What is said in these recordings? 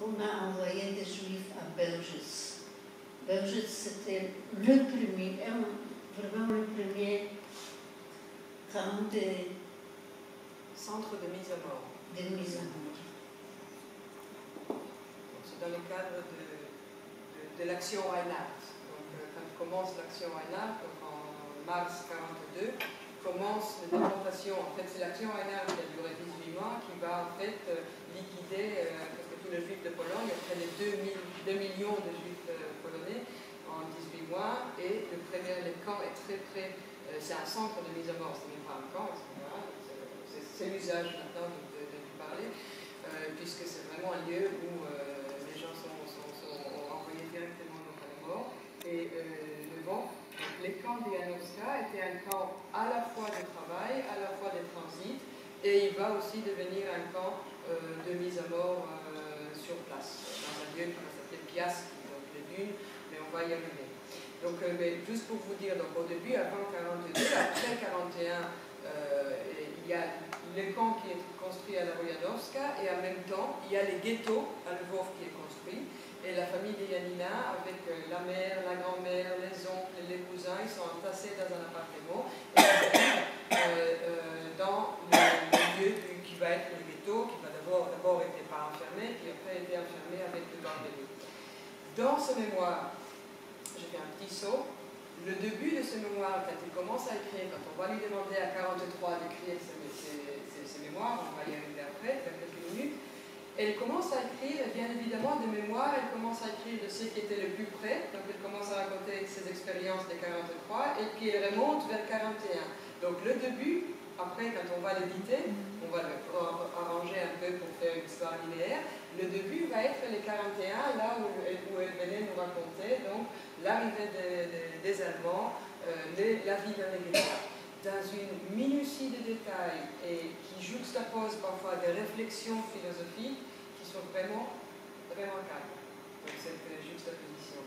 on a envoyé des Juifs à Belgis. Belgis, c'était le premier, vraiment le premier camp de centre de mise à mort. C'est dans le cadre de l'action Reinhardt. Donc, quand commence l'action Reinhardt, en mars 1942, commence la déportation. En fait, c'est l'action Reinhardt qui a duré 18 mois, qui va en fait liquider presque tous les juifs de Pologne, après les 2 millions de juifs polonais en 18 mois. Et le camp est très près, c'est un centre de mise à mort, ce n'est pas un camp, etc. C'est l'usage maintenant de parler, puisque c'est vraiment un lieu où les gens sont envoyés directement à la mort. Et les camps de Janowska étaient un camp à la fois de travail, à la fois de transit, et il va aussi devenir un camp de mise à mort sur place, dans un lieu qui va s'appeler Piast, donc les dunes, mais on va y arriver. Donc, mais juste pour vous dire, donc, au début, avant 1942, après 1941, il y a le camp qui est construit à la Bojanowska, et en même temps, il y a les ghettos à Lvov qui est construit. Et la famille de Janina, avec la mère, la grand-mère, les oncles, les cousins, ils sont entassés dans un appartement dans le lieu qui va être le ghetto, qui va d'abord été pas enfermé, puis après été enfermé avec le barbelé. Dans ce mémoire, j'ai fait un petit saut. Le début de ce mémoire, quand il commence à écrire, quand on va lui demander à 43 d'écrire ses mémoires, on va y arriver après, dans quelques minutes, elle commence à écrire, bien évidemment, de mémoire, elle commence à écrire de ce qui était le plus près, donc elle commence à raconter ses expériences de 43, et puis elle remonte vers 41. Donc le début, après, quand on va l'éditer, on va le arranger un peu pour faire une histoire linéaire, le début va être les 41, là où elle venait nous raconter donc l'arrivée des Allemands, la vie dans les ghettos, dans une minutie de détails et qui juxtapose parfois des réflexions philosophiques qui sont vraiment calmes. Donc cette juxtaposition.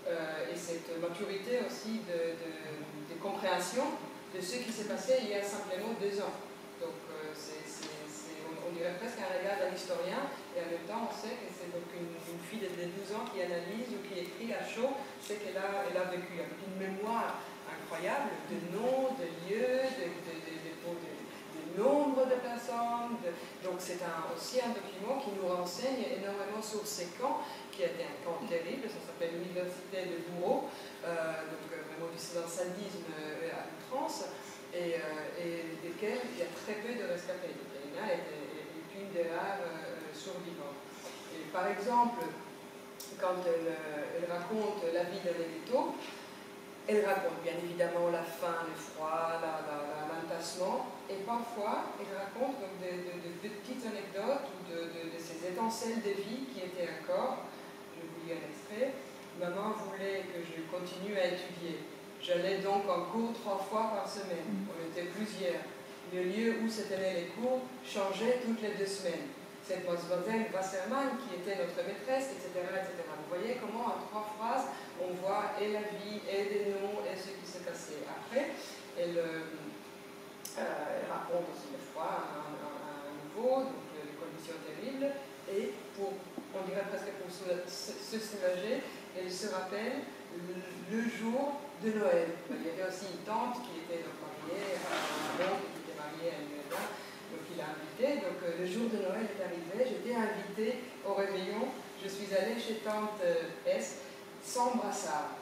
Et cette maturité aussi de compréhension de ce qui s'est passé il y a simplement 2 ans. Donc on dirait presque un regard d'un historien, et en même temps on sait que c'est donc une fille de 12 ans qui analyse ou qui écrit à chaud ce qu'elle a vécu, avec une mémoire incroyable de noms, de lieux, de nombre de personnes. Donc c'est aussi un document qui nous renseigne énormément sur ces camps, qui était un camp terrible, ça s'appelle l'université de Bourreau, donc vraiment du sadisme à outrance, et desquels il y a très peu de rescapés. Elina est une des rares survivantes. Et par exemple, quand elle raconte la vie dans les ghettos, elle raconte bien évidemment la faim, le froid, l'entassement, et parfois elle raconte donc de petites anecdotes ou de ces étincelles de vie qui étaient encore. Je vous lis un extrait. Maman voulait que je continue à étudier. J'allais donc en cours 3 fois par semaine. On était plusieurs. Le lieu où se tenaient les cours changeait toutes les 2 semaines. Cette mademoiselle Wasserman, qui était notre maîtresse, etc., etc. Vous voyez comment en 3 phrases, on voit et la vie, et des noms, et ce qui s'est passé. Après, elle raconte aussi le froid à nouveau, donc les conditions terribles, et on dirait presque pour se soulager, elle se rappelle le jour de Noël. Il y avait aussi une tante qui était donc mariée à un homme qui était marié à une maison. Donc il a invité, donc le jour de Noël est arrivé, j'étais invitée au réveillon, je suis allée chez tante S sans brassard,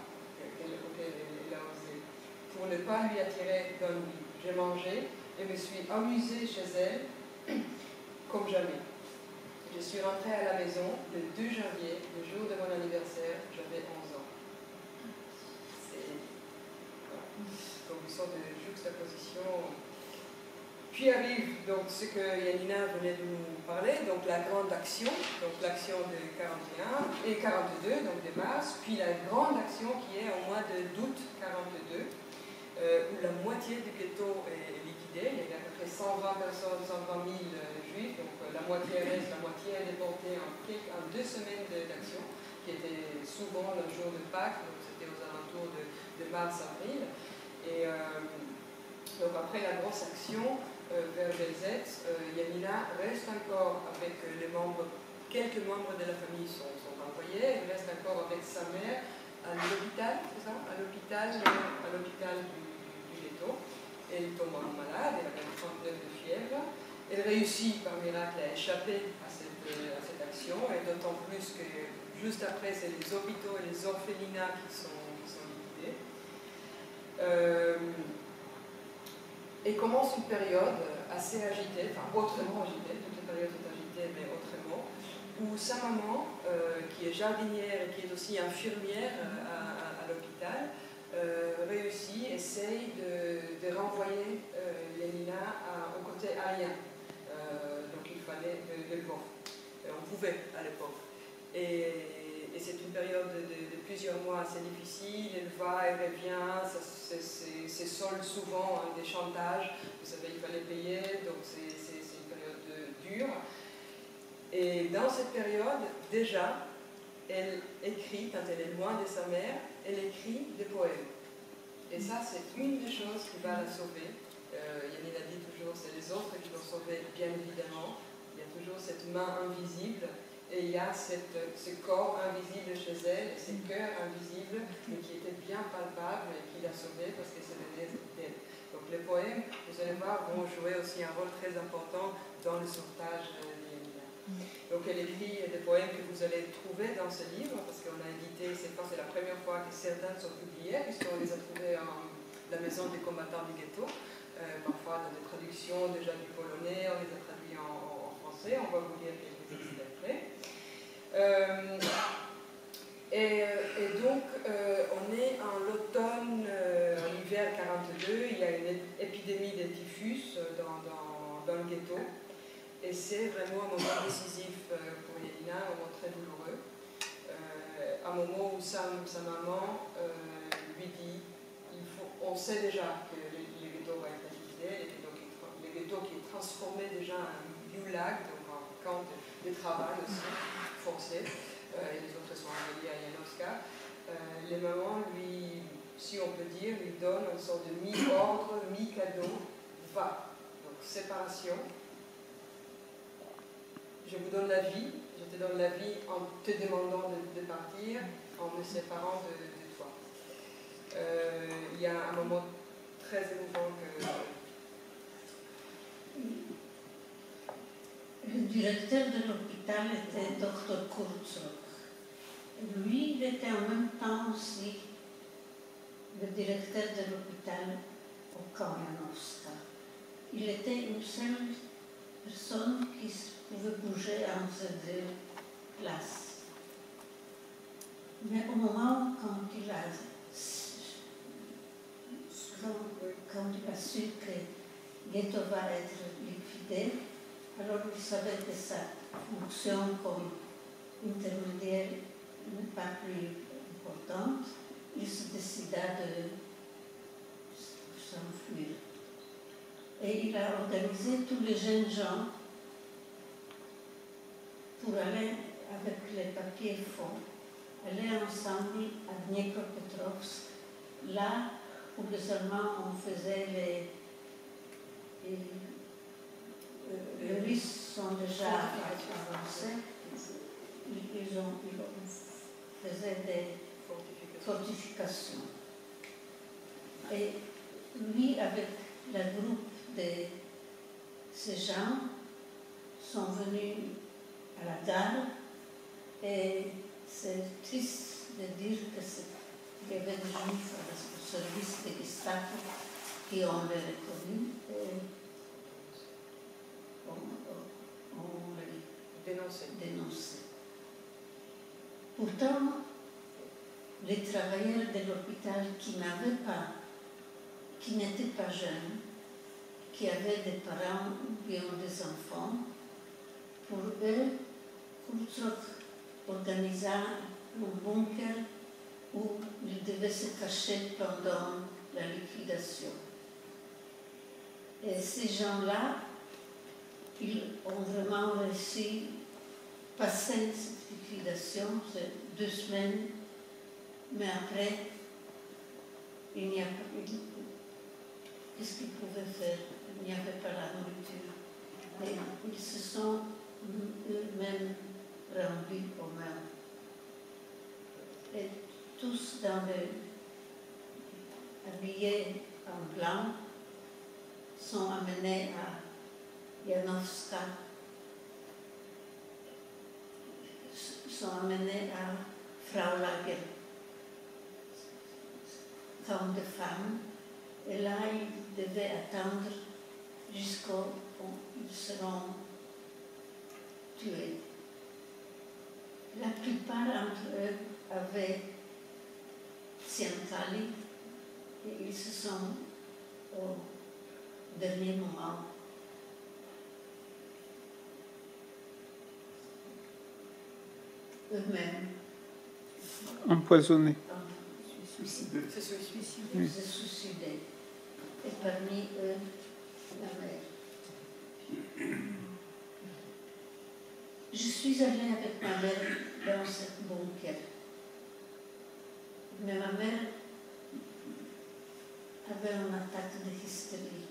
qu'elle a osé, pour ne pas lui attirer d'ennui. J'ai mangé et me suis amusée chez elle comme jamais. Je suis rentrée à la maison le 2 janvier, le jour de mon anniversaire, j'avais 11 ans. Voilà. Donc une sorte de juxtaposition. Puis arrive donc ce que Janina venait de nous parler, donc la grande action, donc l'action de 41 et 42, donc de mars, puis la grande action qui est au mois d'août 42, où la moitié du ghetto est liquidée. Il y a à peu près 120 personnes, 120 000 juifs, donc la moitié reste, la moitié est déportée en 2 semaines d'action, qui était souvent le jour de Pâques, donc c'était aux alentours de mars-avril. Et donc après la grosse action, vers Belzec, Janina reste encore avec les membres quelques membres de la famille sont envoyés. Elle reste encore avec sa mère à l'hôpital, c'est ça? À l'hôpital du ghetto. Elle tombe malade, elle avait 39 de fièvre. Elle réussit par miracle à échapper à cette action, et d'autant plus que juste après, c'est les hôpitaux et les orphelinats qui sont liquidés. Et commence une période assez agitée, enfin autrement agitée, toute la période est agitée, mais autrement, où sa maman, qui est jardinière et qui est aussi infirmière à l'hôpital, essaye de renvoyer Yanina au côté alien. Donc il fallait de l'époque. On pouvait à l'époque. Et c'est une période de plusieurs mois assez difficile. Elle va, elle revient, c'est solde souvent des chantages. Vous savez, il fallait payer, donc c'est une période dure. Et dans cette période, déjà, elle écrit, quand elle est loin de sa mère, elle écrit des poèmes. Et ça, c'est une des choses qui va la sauver. Yanina dit toujours, c'est les autres qui vont sauver, bien évidemment. Il y a toujours cette main invisible, et il y a ce corps invisible chez elle, et ce cœur invisible, mais qui était bien palpable et qui l'a sauvée parce que c'est d'elle. Donc les poèmes, vous allez voir, vont jouer aussi un rôle très important dans le sauvetage de Yanina. Donc elle écrit des poèmes que vous allez trouver dans ce livre, parce qu'on a édité, c'est la première fois que certains sont publiés, puisqu'on les a trouvés dans la maison des combattants du ghetto, parfois dans des traductions déjà du polonais, on les a traduits en français, on va vous lire quelques extraits après. Et donc, on est en l'automne, en hiver 42, il y a une épidémie de typhus dans le ghetto. Et c'est vraiment un moment décisif pour Yanina, un moment très douloureux. Un moment où sa maman lui dit, on sait déjà que le ghetto va être liquidé, le ghetto qui est transformé déjà en gulag, donc en camp de travail aussi, forcé, et les autres sont envoyés à Janovska. Les mamans, lui, si on peut dire, lui donnent une sorte de mi-ordre, mi-cadeau, va. Donc séparation. Je vous donne la vie, je te donne la vie en te demandant de partir, en me séparant de toi. Il y a un moment très émouvant que... Le directeur de l'hôpital était Dr. Kurzrock. Lui, il était en même temps aussi le directeur de l'hôpital au camp Janovska. Il était une seule personne qui pouvait bouger entre ces deux places. Mais au moment quand il a su que Ghetto va être liquidé, alors il savait que sa fonction comme intermédiaire n'est pas plus importante. Il se décida de s'enfuir. Et il a organisé tous les jeunes gens pour aller, avec les papiers faux, aller ensemble à Dniepropetrovsk, là où les Allemands faisaient les Russes sont déjà avancés, ils faisaient des fortifications. Et lui, avec le groupe de ces gens, sont venus à la gare, et c'est triste de dire qu'il y avait des juifs au service de Gestapo qui ont les reconnus et ont les dénoncé. Pourtant, les travailleurs de l'hôpital qui n'étaient pas jeunes, qui avaient des parents ou bien des enfants, pour eux, Kurzrock organisa un bunker où ils devaient se cacher pendant la liquidation. Et ces gens-là, ils ont vraiment réussi à passer cette liquidation, c'est 2 semaines, mais après, il n'y a pas. Qu'est-ce qu'ils pouvaient faire? Il n'y avait pas la nourriture. Et ils se sont eux-mêmes rendu aux mains. Et tous habillés en blanc sont amenés à Janovska, sont amenés à Fraulager, camp de femmes, et là ils devaient attendre jusqu'au ils seront tués. La plupart d'entre eux avaient Tsiankali et ils se sont au dernier moment eux-mêmes empoisonnés. Se suicider. Oui. se suicidaient. Et parmi eux, la mère. Je suis allée avec ma mère dans ce bunker. Mais ma mère avait une attaque de hystérie.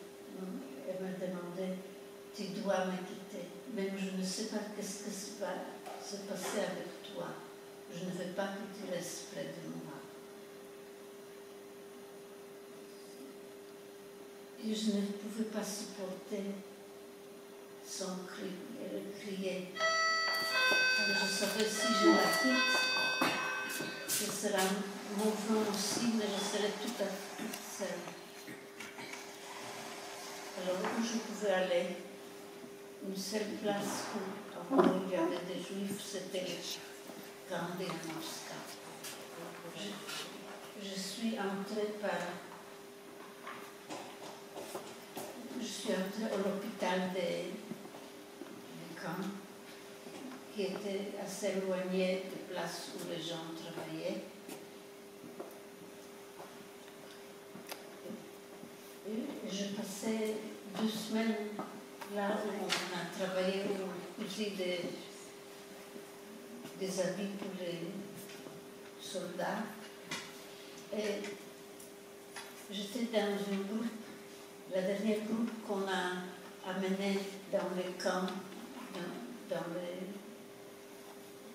Elle me demandait, tu dois me quitter. Même je ne sais pas qu'est-ce qui va se passer avec toi. Je ne veux pas que tu restes près de moi. Et je ne pouvais pas supporter son cri. Elle criait. Alors je savais si je la quitte, ce sera mouvement aussi, mais je serai tout à fait seule. Alors où je pouvais aller, une seule place où il y avait des juifs, c'était le camp de Janovska. Je suis entrée à l'hôpital du camp, qui était assez éloigné des places où les gens travaillaient. Et je passais 2 semaines là où on a travaillé, où on cousit des habits pour les soldats. Et j'étais dans un groupe, la dernière groupe qu'on a amené dans les camps, dans les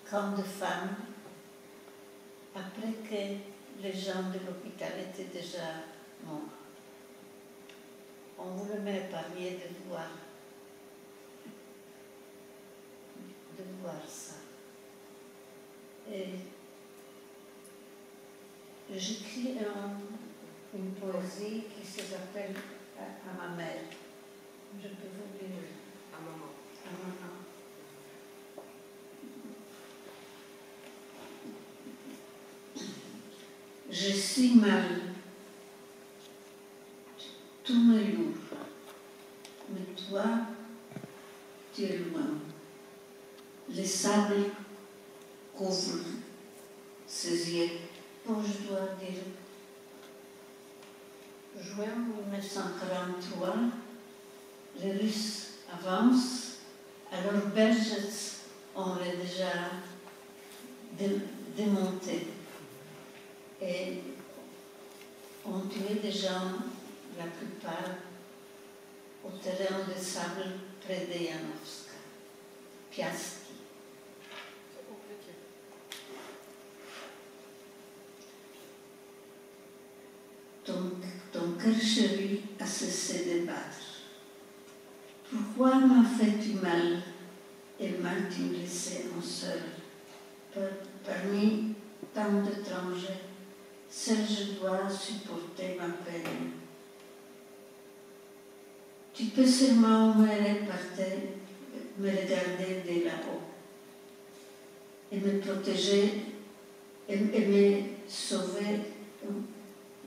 camps de femmes, après que les gens de l'hôpital étaient déjà morts. On voulait m'épargner de voir ça. Et j'écris une poésie qui s'appelle à ma mère. Je peux vous lire. À maman. À maman. Je suis mal, tout me lourd, mais toi, tu es loin. Les sables couvrent ses yeux. Bon, je dois dire, juin 1943, les Russes avancent, alors Belzec, on l'a déjà démonté. Et on tuait des gens, la plupart, au terrain de sable près de Janovska, Piaski. C'est compliqué. Ton cœur chéri a cessé de battre. Pourquoi m'as fait-tu mal et m'as-tu laissé en seul? Parmi tant d'étrangers, seul je dois supporter ma peine. Tu peux seulement me regarder de là-haut et me protéger et me sauver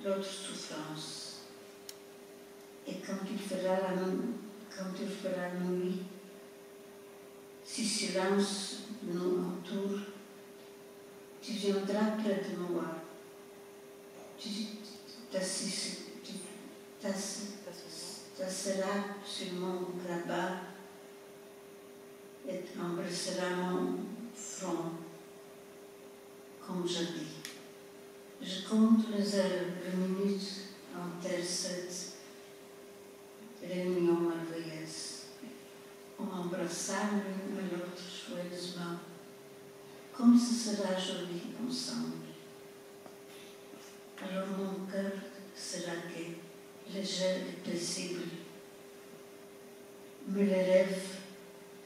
d'autres souffrances. Et quand il fera nuit, si silence nous entoure, tu viendras près de moi. Tu t'asseras sur mon grabat et embrasseras mon front, comme jadis. Je compte les heures, les minutes entre cette réunion merveilleuse. On embrassa l'une et l'autre joyeusement comme ce sera joli ensemble. Alors mon cœur sera gai, léger et paisible, mais le rêve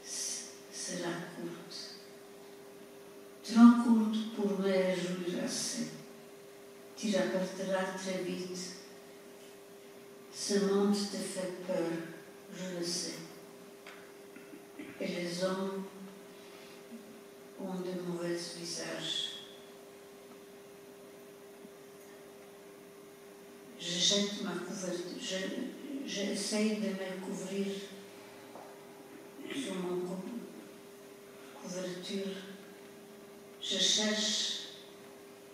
sera courte, trop courte pour me réjouir assez. Tu rapporteras très vite. Ce monde te fait peur, je le sais. Et les hommes ont de mauvais visages. Je jette ma couverture, j'essaye de me couvrir sur mon couverture. Je cherche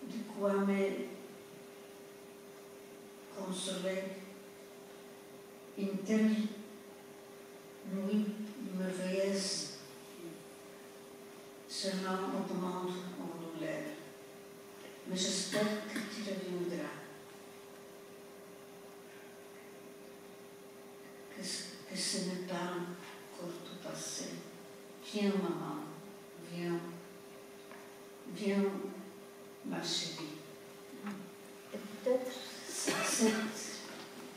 de quoi me consoler. Une telle nuit merveilleuse seulement augmente mon douleur. Mais j'espère que tu reviendras. Que ce n'est pas encore tout passé. Viens, maman, viens, viens, ma chérie. Et peut-être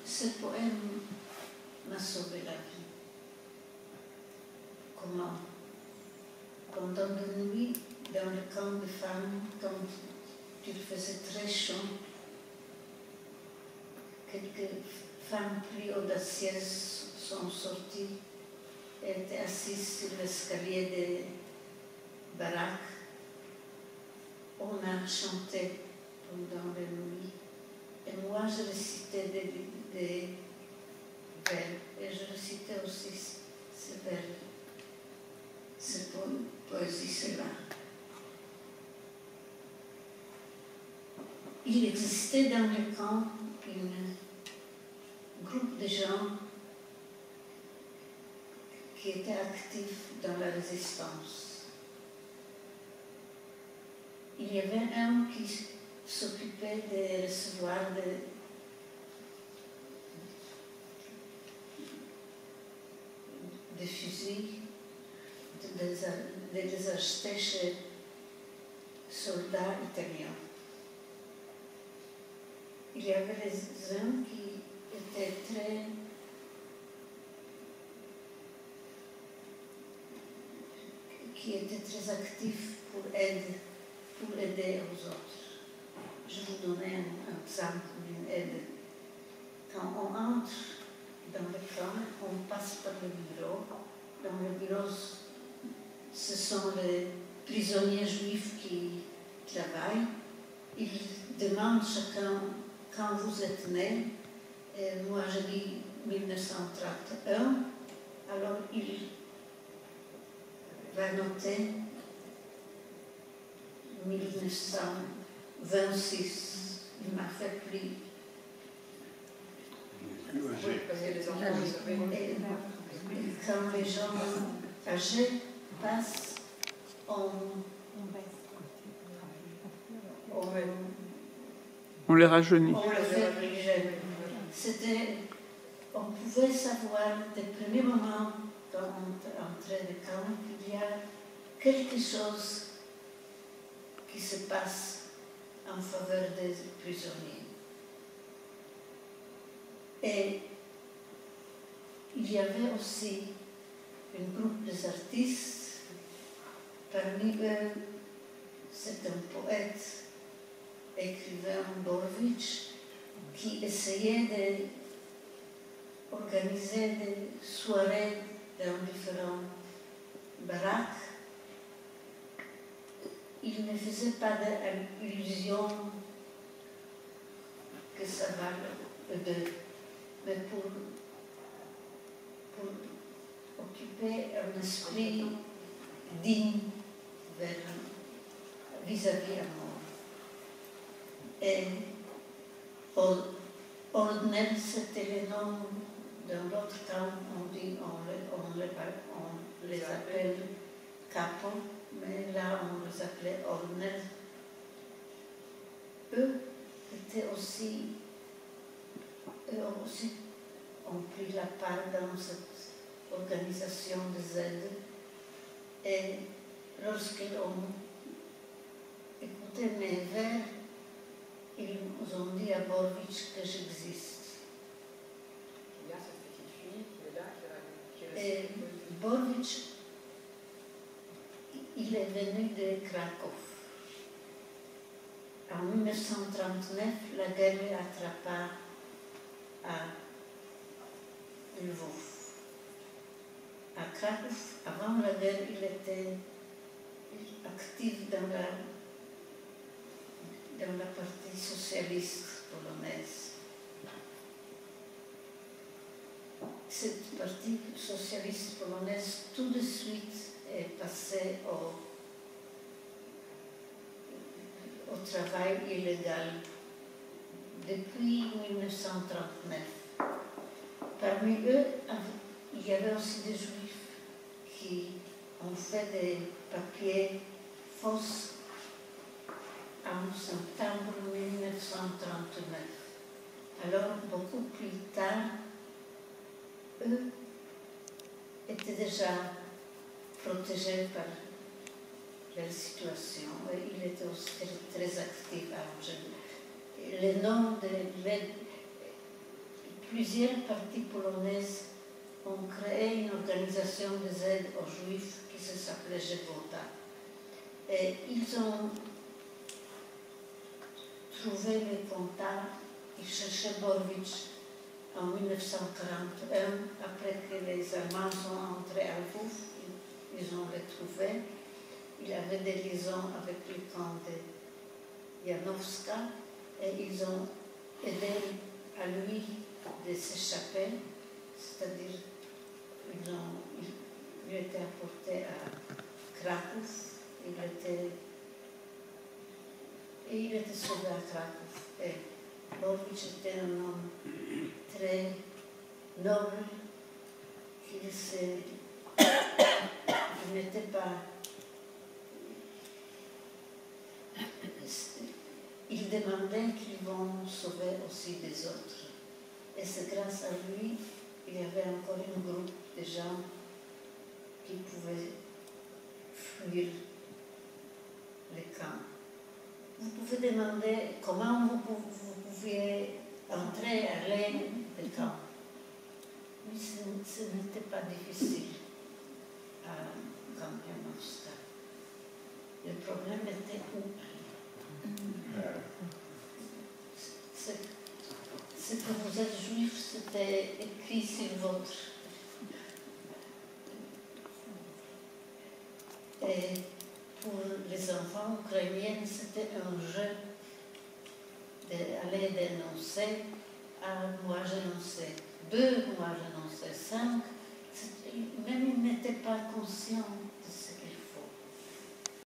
ce poème m'a sauvé la vie. Comment? Pendant la nuit, dans le camp de femmes, quand il faisait très chaud, quelques femmes plus audacieuses sont sorties et étaient assises sur l'escalier des baraques. On a chanté pendant la nuit. Et moi, je récitais des vers. Et je récitais aussi ces vers, cette poésie-là. Il existait dans le camp un groupe de gens qui étaient actifs dans la résistance. Il y avait un qui s'occupait de recevoir des fusils, de les acheter chez soldats italiens. Il y avait les uns qui étaient très actifs pour aider aux autres. Je vous donnais un exemple d'une aide. Quand on entre dans le camp, on passe par le bureau. Dans le bureau, ce sont les prisonniers juifs qui travaillent. Ils demandent chacun quand vous êtes né. Et moi, je dis 1931. Alors, il va noter 1926. Il m'a fait plus. Oui, parce que les enfants, ils savaient. Quand les gens âgés passent, On les rajeunit. On les fait plus jeunes. On pouvait savoir des premiers moments quand on entrait de camp qu'il y a quelque chose qui se passe en faveur des prisonniers. Et il y avait aussi un groupe d'artistes. Parmi eux, c'est un poète, écrivain Borovitch, qui essayait d'organiser des soirées dans différentes baraques. Il ne faisait pas d'illusion que ça va aider, mais pour occuper un esprit digne vis-à-vis à mort. Et Ordner, c'était le nom dans l'autre camp, on les appelle capo, mais là on les appelait Ordner. Eux aussi ont pris la part dans cette organisation des aides. Et lorsqu'ils ont écoutez, mes vers, ils ont dit à Borvitch que j'existe. Il y a cette petite fille qui est là, qui Et Borvitch, il est venu de Krakow. En 1939, la guerre l'attrapa à Lvov. À Krakow, avant la guerre, il était actif dans la partie socialiste polonaise. Cette partie socialiste polonaise, tout de suite, est passée au travail illégal depuis 1939. Parmi eux, il y avait aussi des juifs qui ont fait des papiers fausses en septembre 1939. Alors, beaucoup plus tard, eux étaient déjà protégés par leur situation. Et il était aussi très actif à Angers. Le nom de plusieurs partis polonaises ont créé une organisation d'aide aux Juifs qui s'appelait Jevota. Et ils ont trouvé les contacts, ils cherchaient Borvitch en 1941, après que les Allemands sont entrés à Lvov, ils ont les trouvés. Il avait des liaisons avec le camp de Janowska et ils ont aidé à lui de s'échapper, c'est-à-dire il était apporté à Krakow, il était sauvé à Krakow. Et Borvitch était un homme très noble, il n'était pas... Il demandait qu'ils vont sauver aussi des autres. Et c'est grâce à lui, il y avait encore un groupe de gens qui pouvaient fuir les camps. Vous pouvez demander comment vous pouviez entrer à l'aide des camps. Mais ce n'était pas difficile à Janowska. Le problème était où ce que vous êtes juif, c'était écrit sur votre. Et pour les enfants ukrainiens, c'était un jeu d'aller dénoncer. Moi, j'annonçais 2, moi, j'annonçais 5. Même ils n'étaient pas conscients de